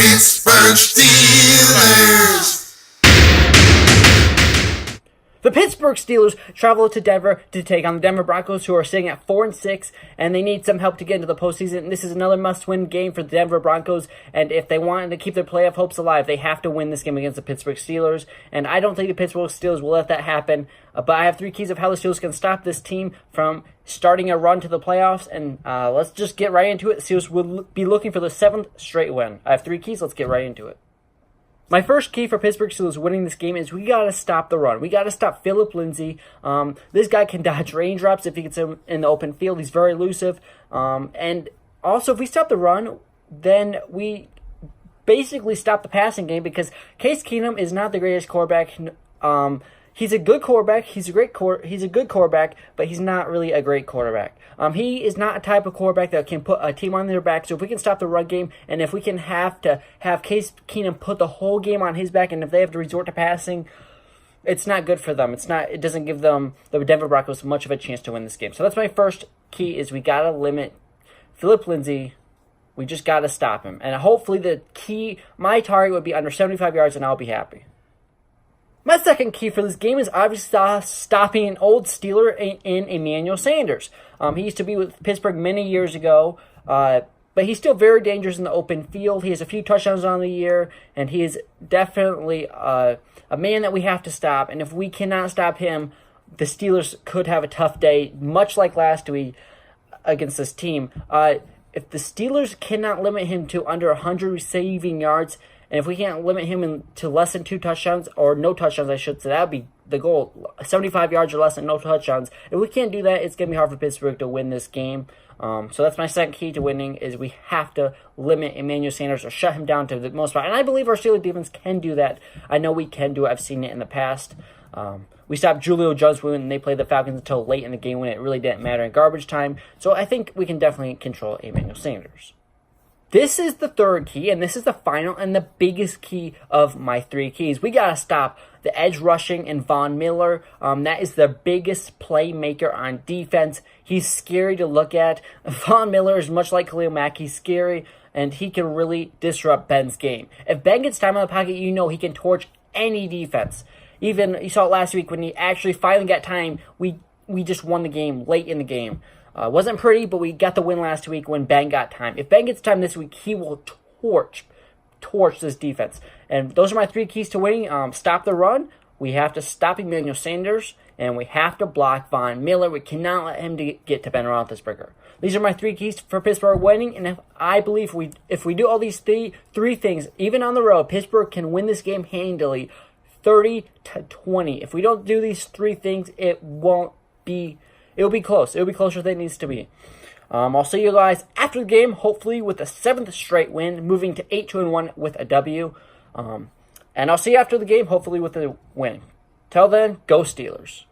Pittsburgh Steelers. The Pittsburgh Steelers travel to Denver to take on the Denver Broncos, who are sitting at 4-6, and they need some help to get into the postseason. And this is another must-win game for the Denver Broncos, and if they want to keep their playoff hopes alive, they have to win this game against the Pittsburgh Steelers. And I don't think the Pittsburgh Steelers will let that happen, but I have 3 keys of how the Steelers can stop this team from starting a run to the playoffs, and let's just get right into it. The Steelers will be looking for the 7th straight win. I have 3 keys. Let's get right into it. My first key for Pittsburgh Steelers winning this game is we got to stop the run. We got to stop Phillip Lindsay. This guy can dodge raindrops if he gets him in the open field. He's very elusive. And also, if we stop the run, then we basically stop the passing game because Case Keenum is not the greatest quarterback. He's a good quarterback. He's a good quarterback, but he's not really a great quarterback. He is not a type of quarterback that can put a team on their back. So if we can stop the run game, and if we can have Case Keenum put the whole game on his back, and if they have to resort to passing, it's not good for them. It doesn't give them, the Denver Broncos, much of a chance to win this game. So that's my first key: is we gotta limit Phillip Lindsay. We just gotta stop him, and hopefully my target would be under 75 yards, and I'll be happy. My second key for this game is obviously stopping an old Steeler in Emmanuel Sanders. He used to be with Pittsburgh many years ago, but he's still very dangerous in the open field. He has a few touchdowns on the year, and he is definitely a man that we have to stop. And if we cannot stop him, the Steelers could have a tough day, much like last week against this team. If the Steelers cannot limit him to under 100 receiving yards, and if we can't limit him to less than 2 touchdowns, or no touchdowns, I should say, that would be the goal. 75 yards or less and no touchdowns. If we can't do that, it's going to be hard for Pittsburgh to win this game. So that's my second key to winning, is we have to limit Emmanuel Sanders or shut him down to the most part. And I believe our Steelers defense can do that. I know we can do it. I've seen it in the past. We stopped Julio Jones when they played the Falcons until late in the game when it really didn't matter in garbage time. So I think we can definitely control Emmanuel Sanders. This is the third key, and this is the final and the biggest key of my 3 keys. We got to stop the edge rushing and Von Miller. That is the biggest playmaker on defense. He's scary to look at. Von Miller is much like Khalil Mack. He's scary, and he can really disrupt Ben's game. If Ben gets time in the pocket, you know he can torch any defense. Even, you saw it last week when he actually finally got time, we just won the game late in the game. Wasn't pretty, but we got the win last week when Ben got time. If Ben gets time this week, he will torch this defense. And those are my 3 keys to winning. Stop the run. We have to stop Emmanuel Sanders, and we have to block Von Miller. We cannot let him get to Ben Roethlisberger. These are my 3 keys for Pittsburgh winning, and I believe if we do all these three things, even on the road, Pittsburgh can win this game handily, 30-20. If we don't do these 3 things, it'll be close. It'll be closer than it needs to be. I'll see you guys after the game, hopefully with a 7th straight win, moving to 8-1 with a W. And I'll see you after the game, hopefully with a win. Till then, go Steelers.